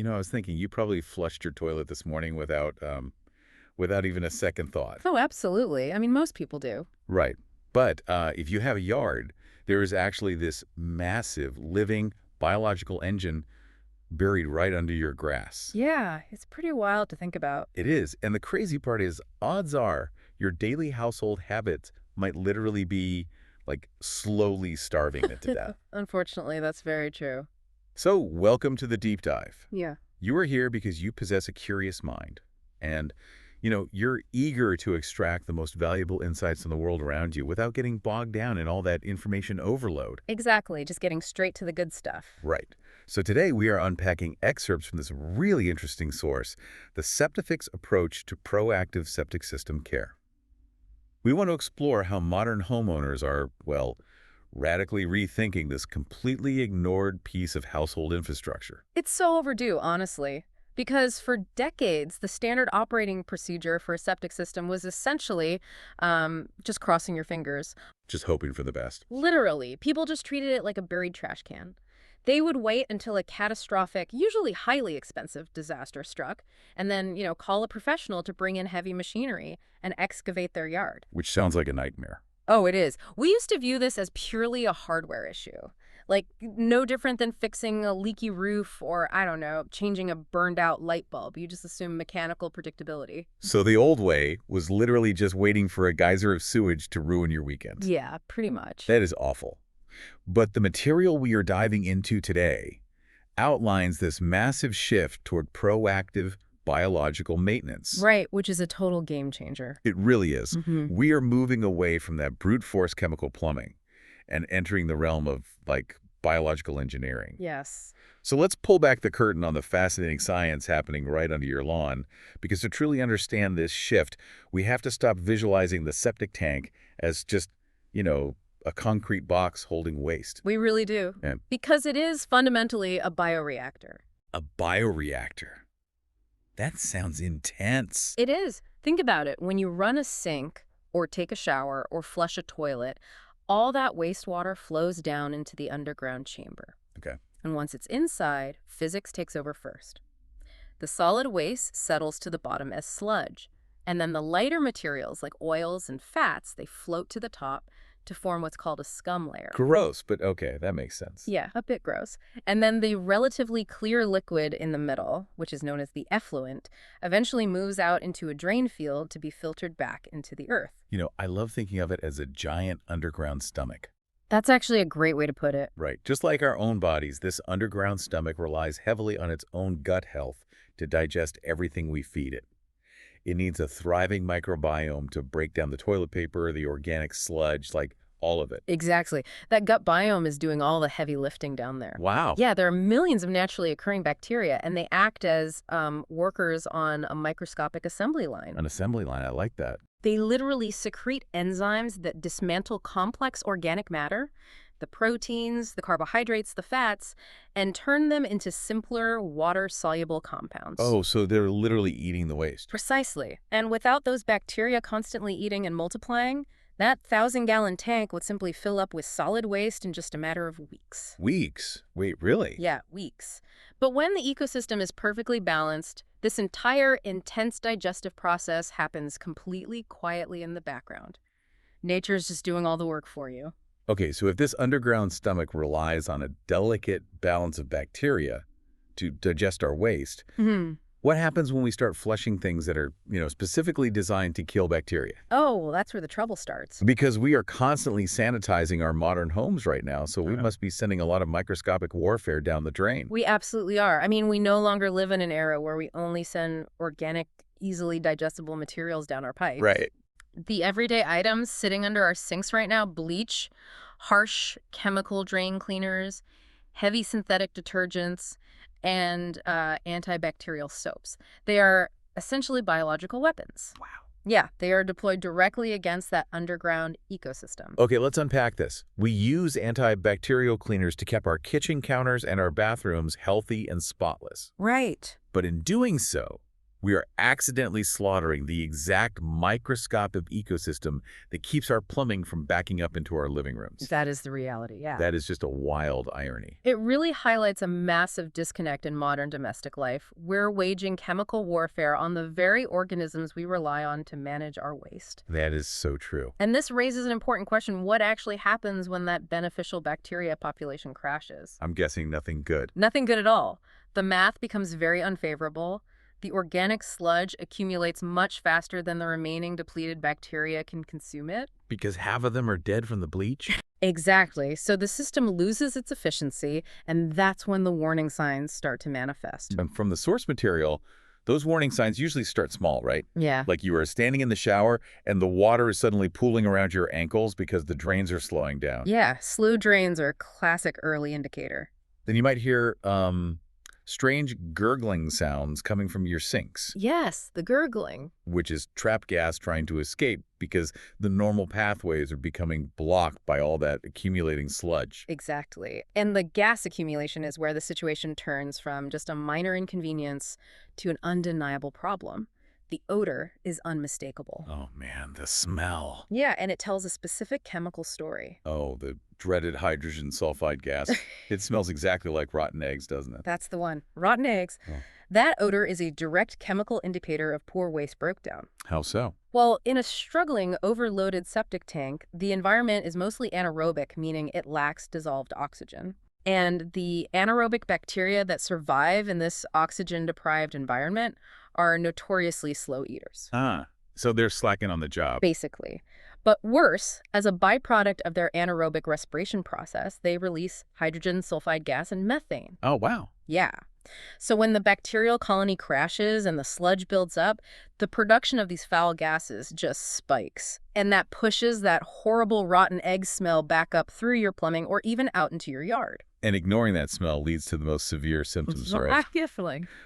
I was thinking you probably flushed your toilet this morning without even a second thought. Oh, absolutely. I mean, most people do. Right. But if you have a yard, there is actually this massive living biological engine buried right under your grass. Yeah, it's pretty wild to think about. It is. And the crazy part is, odds are your daily household habits might literally be like slowly starving it to death. Unfortunately, that's very true. So welcome to the deep dive. Yeah. You are here because you possess a curious mind. And, you're eager to extract the most valuable insights in the world around you without getting bogged down in all that information overload. Exactly, just getting straight to the good stuff. Right. So today we are unpacking excerpts from this really interesting source, the SEPTIFIX approach to proactive septic system care. We want to explore how modern homeowners are, well, radically rethinking this completely ignored piece of household infrastructure. It's so overdue, honestly. Because for decades, the standard operating procedure for a septic system was essentially just crossing your fingers. Just hoping for the best. Literally, people just treated it like a buried trash can. They would wait until a catastrophic, usually highly expensive disaster struck, and then, call a professional to bring in heavy machinery and excavate their yard. Which sounds like a nightmare. Oh, it is. We used to view this as purely a hardware issue. Like, no different than fixing a leaky roof or, I don't know, changing a burned-out light bulb. You just assume mechanical predictability. So the old way was literally just waiting for a geyser of sewage to ruin your weekend. Yeah, pretty much. That is awful. But the material we are diving into today outlines this massive shift toward proactive biological maintenance. Right, which is a total game changer. It really is. Mm-hmm. We are moving away from that brute force chemical plumbing and entering the realm of, biological engineering. Yes. So let's pull back the curtain on the fascinating science happening right under your lawn, because to truly understand this shift, we have to stop visualizing the septic tank as just, a concrete box holding waste. We really do. Yeah. Because it is fundamentally a bioreactor. A bioreactor. That sounds intense. It is. Think about it. When you run a sink or take a shower or flush a toilet, all that wastewater flows down into the underground chamber. Okay. And once it's inside, physics takes over first. The solid waste settles to the bottom as sludge. And then the lighter materials like oils and fats, they float to the top to form what's called a scum layer. Gross, but okay, that makes sense. Yeah, a bit gross. And then the relatively clear liquid in the middle, which is known as the effluent, eventually moves out into a drain field to be filtered back into the earth. I love thinking of it as a giant underground stomach. That's actually a great way to put it. Right. Just like our own bodies, this underground stomach relies heavily on its own gut health to digest everything we feed it. It needs a thriving microbiome to break down the toilet paper, the organic sludge, all of it. Exactly. That gut biome is doing all the heavy lifting down there. Wow. Yeah, there are millions of naturally occurring bacteria, and they act as workers on a microscopic assembly line. An assembly line, I like that. They literally secrete enzymes that dismantle complex organic matter, the proteins, the carbohydrates, the fats, and turn them into simpler, water-soluble compounds. Oh, so they're literally eating the waste. Precisely. And without those bacteria constantly eating and multiplying, that 1,000-gallon tank would simply fill up with solid waste in just a matter of weeks. Weeks? Wait, really? Yeah, weeks. But when the ecosystem is perfectly balanced, this entire intense digestive process happens completely quietly in the background. Nature's just doing all the work for you. Okay, so if this underground stomach relies on a delicate balance of bacteria to digest our waste, what happens when we start flushing things that are, specifically designed to kill bacteria? Oh, well, that's where the trouble starts. Because we are constantly sanitizing our modern homes right now, so we must be sending a lot of microscopic warfare down the drain. We absolutely are. I mean, we no longer live in an era where we only send organic, easily digestible materials down our pipes. Right. The everyday items sitting under our sinks right now, bleach, harsh chemical drain cleaners, heavy synthetic detergents, and antibacterial soaps. They are essentially biological weapons. Wow. Yeah, they are deployed directly against that underground ecosystem. Okay, let's unpack this. We use antibacterial cleaners to keep our kitchen counters and our bathrooms healthy and spotless. Right. But in doing so, We are accidentally slaughtering the exact microscopic ecosystem that keeps our plumbing from backing up into our living rooms. That is the reality, yeah. That is just a wild irony. It really highlights a massive disconnect in modern domestic life. We're waging chemical warfare on the very organisms we rely on to manage our waste. That is so true. And this raises an important question. What actually happens when that beneficial bacteria population crashes? I'm guessing nothing good. Nothing good at all. The math becomes very unfavorable. The organic sludge accumulates much faster than the remaining depleted bacteria can consume it. Because half of them are dead from the bleach? Exactly. So the system loses its efficiency, and that's when the warning signs start to manifest. And from the source material, those warning signs usually start small, right? Yeah. Like you are standing in the shower and the water is suddenly pooling around your ankles because the drains are slowing down. Yeah, slow drains are a classic early indicator. Then you might hear strange gurgling sounds coming from your sinks, Yes, the gurgling. which is trapped gas trying to escape because the normal pathways are becoming blocked by all that accumulating sludge. Exactly. And the gas accumulation is where the situation turns from just a minor inconvenience to an undeniable problem. The odor is unmistakable. Oh man, the smell. Yeah, and it tells a specific chemical story. Oh, the dreaded hydrogen sulfide gas. It smells exactly like rotten eggs, doesn't it? That's the one. Rotten eggs. Oh. That odor is a direct chemical indicator of poor waste breakdown. How so? Well, in a struggling, overloaded septic tank, the environment is mostly anaerobic, meaning it lacks dissolved oxygen. And the anaerobic bacteria that survive in this oxygen-deprived environment are notoriously slow eaters. So they're slacking on the job. Basically. But worse, as a byproduct of their anaerobic respiration process, they release hydrogen sulfide gas and methane. Oh, wow. Yeah. So when the bacterial colony crashes and the sludge builds up, the production of these foul gases just spikes. And that pushes that horrible rotten egg smell back up through your plumbing or even out into your yard. And ignoring that smell leads to the most severe symptoms, right?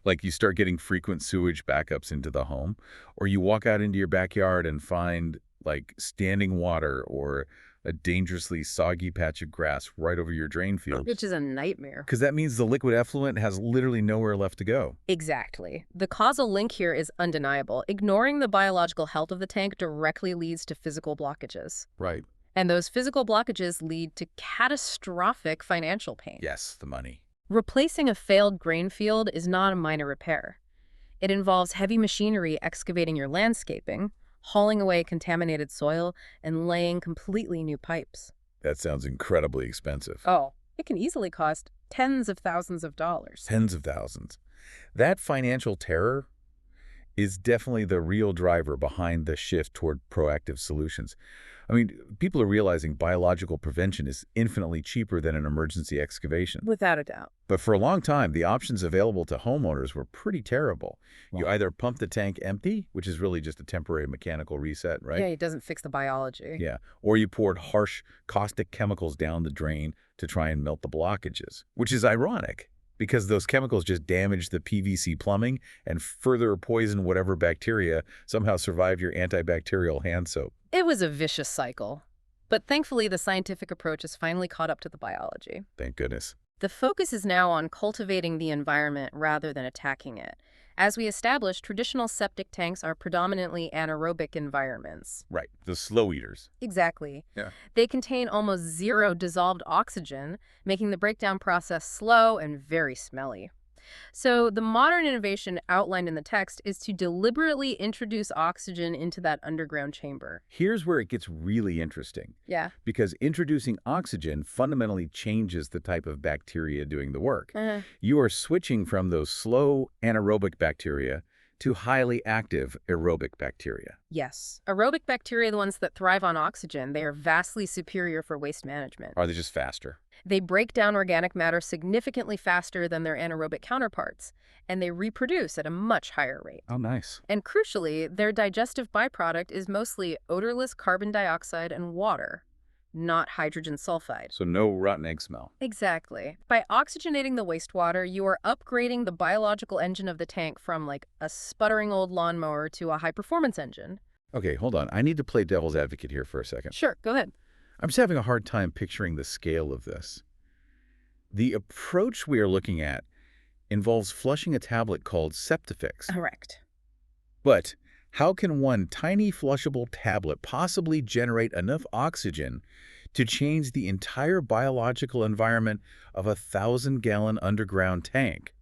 Like you start getting frequent sewage backups into the home, or you walk out into your backyard and find like standing water or a dangerously soggy patch of grass right over your drain field. Which is a nightmare. Because that means the liquid effluent has literally nowhere left to go. Exactly. The causal link here is undeniable. Ignoring the biological health of the tank directly leads to physical blockages. Right. And those physical blockages lead to catastrophic financial pain. Yes, the money. Replacing a failed grain field is not a minor repair. It involves heavy machinery excavating your landscaping, hauling away contaminated soil, and laying completely new pipes. That sounds incredibly expensive. Oh, it can easily cost tens of thousands of dollars. Tens of thousands. That financial terror is definitely the real driver behind the shift toward proactive solutions. I mean, people are realizing biological prevention is infinitely cheaper than an emergency excavation. Without a doubt. But for a long time, the options available to homeowners were pretty terrible. You either pump the tank empty, which is really just a temporary mechanical reset, right? Yeah, it doesn't fix the biology. Yeah. Or you poured harsh, caustic chemicals down the drain to try and melt the blockages, which is ironic because those chemicals just damage the PVC plumbing and further poison whatever bacteria somehow survived your antibacterial hand soap. It was a vicious cycle. But thankfully, the scientific approach has finally caught up to the biology. Thank goodness. The focus is now on cultivating the environment rather than attacking it. As we established, traditional septic tanks are predominantly anaerobic environments. Right. The slow eaters. Exactly. Yeah. They contain almost zero dissolved oxygen, making the breakdown process slow and very smelly. So the modern innovation outlined in the text is to deliberately introduce oxygen into that underground chamber. Here's where it gets really interesting. Yeah. Because introducing oxygen fundamentally changes the type of bacteria doing the work. You are switching from those slow anaerobic bacteria to highly active aerobic bacteria. Yes. Aerobic bacteria, the ones that thrive on oxygen, they are vastly superior for waste management. Are they just faster? They break down organic matter significantly faster than their anaerobic counterparts, and they reproduce at a much higher rate. Oh, nice. And crucially, their digestive byproduct is mostly odorless carbon dioxide and water, not hydrogen sulfide. So no rotten egg smell. Exactly. By oxygenating the wastewater, you are upgrading the biological engine of the tank from like a sputtering old lawnmower to a high-performance engine. Okay, hold on. I need to play devil's advocate here for a second. Sure, go ahead. I'm just having a hard time picturing the scale of this. The approach we are looking at involves flushing a tablet called SEPTIFIX. Correct. But how can one tiny flushable tablet possibly generate enough oxygen to change the entire biological environment of a 1,000-gallon underground tank?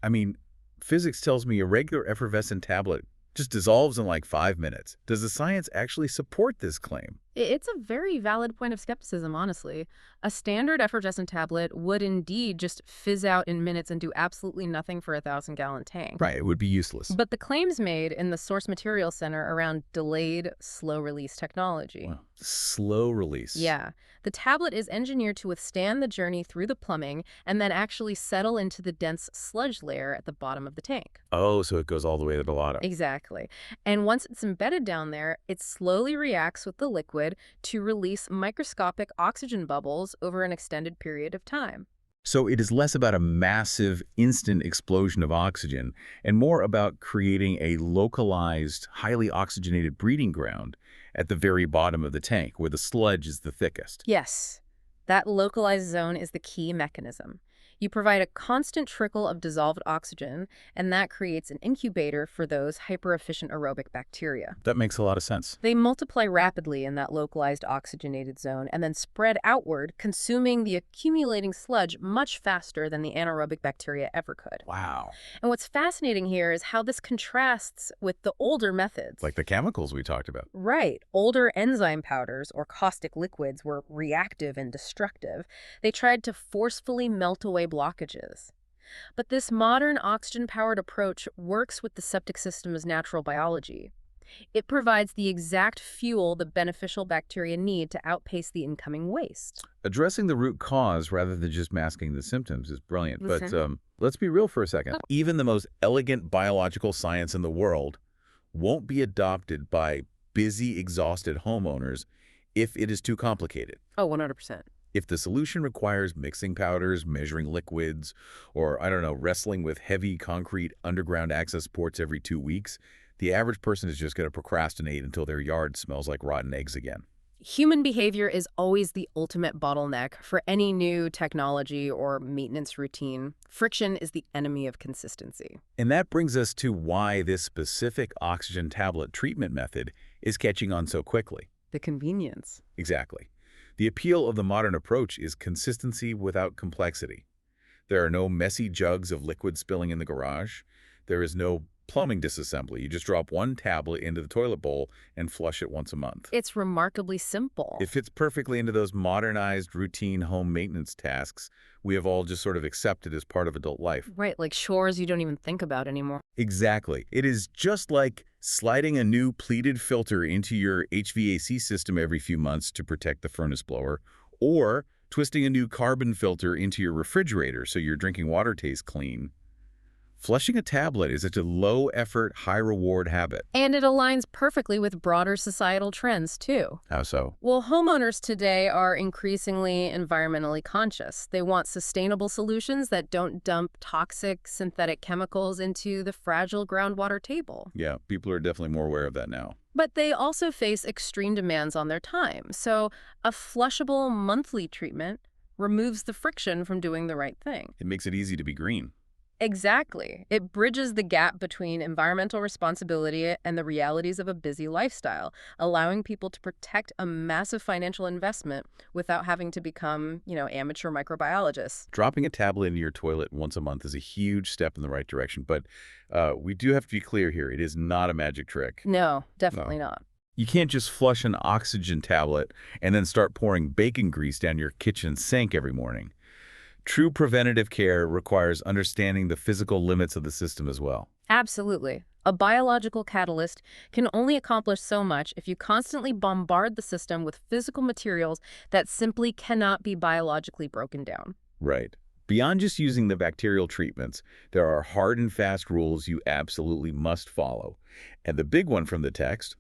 I mean, physics tells me a regular effervescent tablet just dissolves in like 5 minutes. Does the science actually support this claim? It's a very valid point of skepticism, honestly. A standard effervescent tablet would indeed just fizz out in minutes and do absolutely nothing for a 1,000-gallon tank. Right, it would be useless. But the claims made in the Source Materials Center around delayed slow-release technology. Wow. Slow release. Yeah. The tablet is engineered to withstand the journey through the plumbing and then actually settle into the dense sludge layer at the bottom of the tank. Oh, so it goes all the way to the bottom. Exactly. And once it's embedded down there, it slowly reacts with the liquid to release microscopic oxygen bubbles over an extended period of time. So it is less about a massive, instant explosion of oxygen and more about creating a localized, highly oxygenated breeding ground at the very bottom of the tank, where the sludge is the thickest. Yes, that localized zone is the key mechanism. You provide a constant trickle of dissolved oxygen, and that creates an incubator for those hyper-efficient aerobic bacteria. That makes a lot of sense. They multiply rapidly in that localized oxygenated zone and then spread outward, consuming the accumulating sludge much faster than the anaerobic bacteria ever could. Wow. And what's fascinating here is how this contrasts with the older methods. Like the chemicals we talked about. Right. Older enzyme powders or caustic liquids were reactive and destructive. They tried to forcefully melt away blockages. But this modern oxygen-powered approach works with the septic system's natural biology. It provides the exact fuel the beneficial bacteria need to outpace the incoming waste. Addressing the root cause rather than just masking the symptoms is brilliant. Listen. But let's be real for a second. Even the most elegant biological science in the world won't be adopted by busy, exhausted homeowners if it is too complicated. Oh, 100%. If the solution requires mixing powders, measuring liquids, or, I don't know, wrestling with heavy concrete underground access ports every 2 weeks, the average person is just going to procrastinate until their yard smells like rotten eggs again. Human behavior is always the ultimate bottleneck for any new technology or maintenance routine. Friction is the enemy of consistency. And that brings us to why this specific oxygen tablet treatment method is catching on so quickly. The convenience. Exactly. The appeal of the modern approach is consistency without complexity. There are no messy jugs of liquid spilling in the garage. There is no plumbing disassembly. You just drop one tablet into the toilet bowl and flush it once a month. It's remarkably simple. It fits perfectly into those modernized routine home maintenance tasks we have all just sort of accepted as part of adult life. Right, like chores you don't even think about anymore. Exactly. It is just like sliding a new pleated filter into your HVAC system every few months to protect the furnace blower, or twisting a new carbon filter into your refrigerator so your drinking water tastes clean. Flushing a tablet is such a low-effort, high-reward habit. And it aligns perfectly with broader societal trends, too. How so? Well, homeowners today are increasingly environmentally conscious. They want sustainable solutions that don't dump toxic synthetic chemicals into the fragile groundwater table. Yeah, people are definitely more aware of that now. But they also face extreme demands on their time. So a flushable monthly treatment removes the friction from doing the right thing. It makes it easy to be green. Exactly. It bridges the gap between environmental responsibility and the realities of a busy lifestyle, allowing people to protect a massive financial investment without having to become, amateur microbiologists. Dropping a tablet into your toilet once a month is a huge step in the right direction, but we do have to be clear here. It is not a magic trick. No, definitely not. You can't just flush an oxygen tablet and then start pouring bacon grease down your kitchen sink every morning. True preventative care requires understanding the physical limits of the system as well. Absolutely. A biological catalyst can only accomplish so much if you constantly bombard the system with physical materials that simply cannot be biologically broken down. Right. Beyond just using the bacterial treatments, there are hard and fast rules you absolutely must follow. And the big one from the text,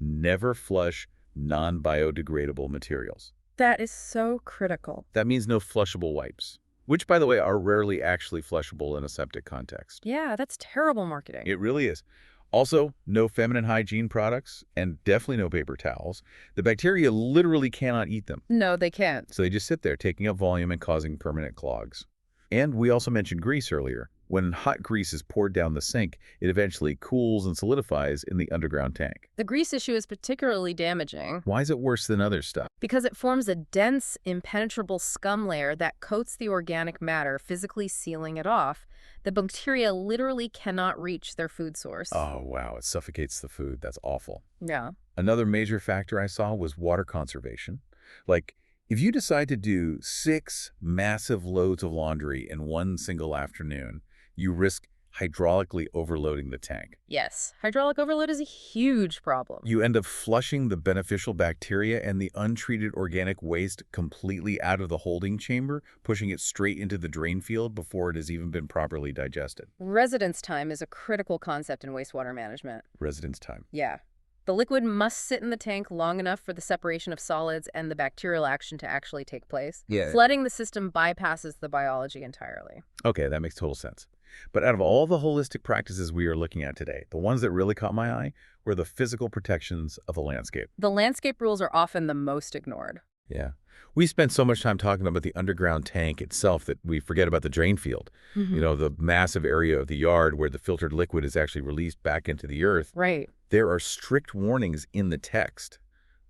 never flush non-biodegradable materials. That is so critical. That means no flushable wipes, which, by the way, are rarely actually flushable in a septic context. Yeah, that's terrible marketing. It really is. Also, no feminine hygiene products, and definitely no paper towels. The bacteria literally cannot eat them. No, they can't. So they just sit there, taking up volume and causing permanent clogs. And we also mentioned grease earlier. When hot grease is poured down the sink, it eventually cools and solidifies in the underground tank. The grease issue is particularly damaging Why is it worse than other stuff? because it forms a dense, impenetrable scum layer that coats the organic matter, physically sealing it off. The bacteria literally cannot reach their food source. Oh, wow, it suffocates the food. That's awful. Yeah. Another major factor I saw was water conservation. Like, if you decide to do 6 massive loads of laundry in one single afternoon, you risk hydraulically overloading the tank. Yes, hydraulic overload is a huge problem. You end up flushing the beneficial bacteria and the untreated organic waste completely out of the holding chamber, pushing it straight into the drain field before it has even been properly digested. Residence time is a critical concept in wastewater management. Residence time. Yeah. The liquid must sit in the tank long enough for the separation of solids and the bacterial action to actually take place. Yeah. Flooding the system bypasses the biology entirely. Okay, that makes total sense. But out of all the holistic practices we are looking at today, the ones that really caught my eye were the physical protections of the landscape. The landscape rules are often the most ignored. Yeah. We spend so much time talking about the underground tank itself that we forget about the drain field. You know, the massive area of the yard where the filtered liquid is actually released back into the earth. Right. There are strict warnings in the text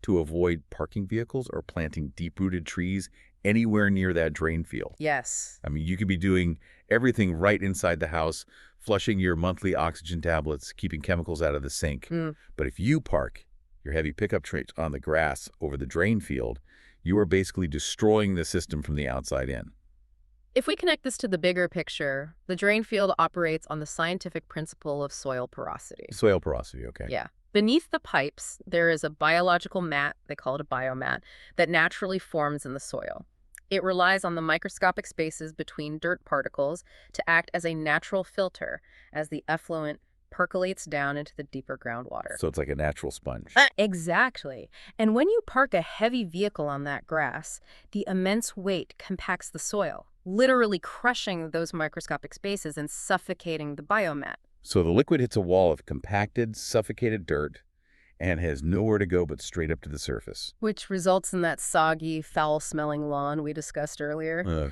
to avoid parking vehicles or planting deep-rooted trees anywhere near that drain field. Yes. I mean, you could be doing everything right inside the house, flushing your monthly oxygen tablets, keeping chemicals out of the sink. But if you park your heavy pickup truck on the grass over the drain field, you are basically destroying the system from the outside in. If we connect this to the bigger picture, the drain field operates on the scientific principle of soil porosity. Soil porosity, okay. Yeah. Beneath the pipes, there is a biological mat, they call it a biomat, that naturally forms in the soil. It relies on the microscopic spaces between dirt particles to act as a natural filter as the effluent percolates down into the deeper groundwater. So it's like a natural sponge. Exactly. And when you park a heavy vehicle on that grass, the immense weight compacts the soil, literally crushing those microscopic spaces and suffocating the biomat. So the liquid hits a wall of compacted, suffocated dirt and has nowhere to go but straight up to the surface. Which results in that soggy, foul-smelling lawn we discussed earlier. Ugh.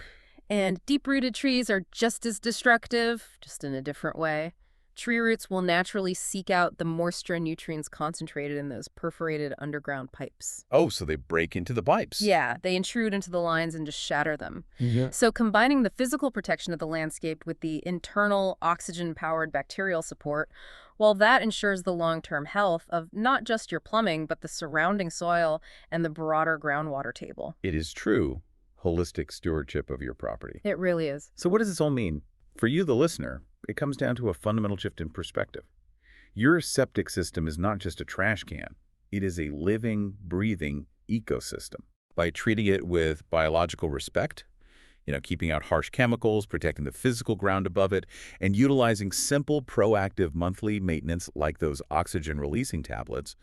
And deep-rooted trees are just as destructive, just in a different way. Tree roots will naturally seek out the moisture and nutrients concentrated in those perforated underground pipes. Oh, so they break into the pipes. Yeah, they intrude into the lines and just shatter them. Yeah. So combining the physical protection of the landscape with the internal oxygen-powered bacterial support, well, that ensures the long-term health of not just your plumbing, but the surrounding soil and the broader groundwater table. It is true holistic stewardship of your property. It really is. So what does this all mean? For you, the listener, it comes down to a fundamental shift in perspective. Your septic system is not just a trash can. It is a living, breathing ecosystem. By treating it with biological respect, keeping out harsh chemicals, protecting the physical ground above it, and utilizing simple, proactive monthly maintenance like those oxygen-releasing tablets,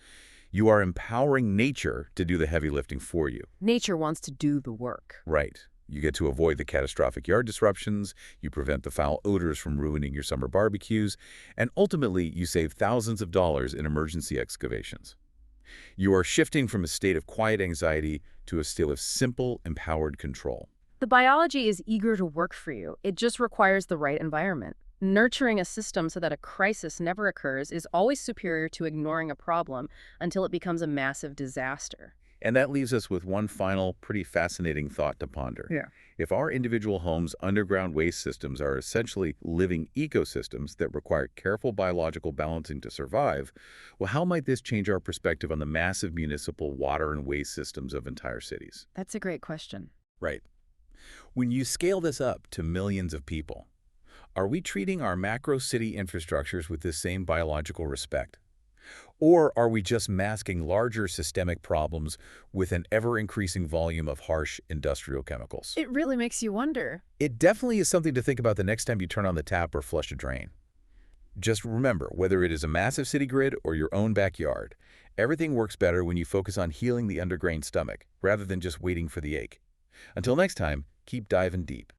you are empowering nature to do the heavy lifting for you. Nature wants to do the work. Right. You get to avoid the catastrophic yard disruptions, you prevent the foul odors from ruining your summer barbecues, and ultimately you save thousands of dollars in emergency excavations. You are shifting from a state of quiet anxiety to a state of simple, empowered control. The biology is eager to work for you. It just requires the right environment. Nurturing a system so that a crisis never occurs is always superior to ignoring a problem until it becomes a massive disaster. And that leaves us with one final, pretty fascinating thought to ponder. Yeah. If our individual homes' underground waste systems are essentially living ecosystems that require careful biological balancing to survive, well, how might this change our perspective on the massive municipal water and waste systems of entire cities? That's a great question. Right. When you scale this up to millions of people, are we treating our macro city infrastructures with this same biological respect? Or are we just masking larger systemic problems with an ever-increasing volume of harsh industrial chemicals? It really makes you wonder. It definitely is something to think about the next time you turn on the tap or flush a drain. Just remember, whether it is a massive city grid or your own backyard, everything works better when you focus on healing the underground stomach rather than just waiting for the ache. Until next time, keep diving deep.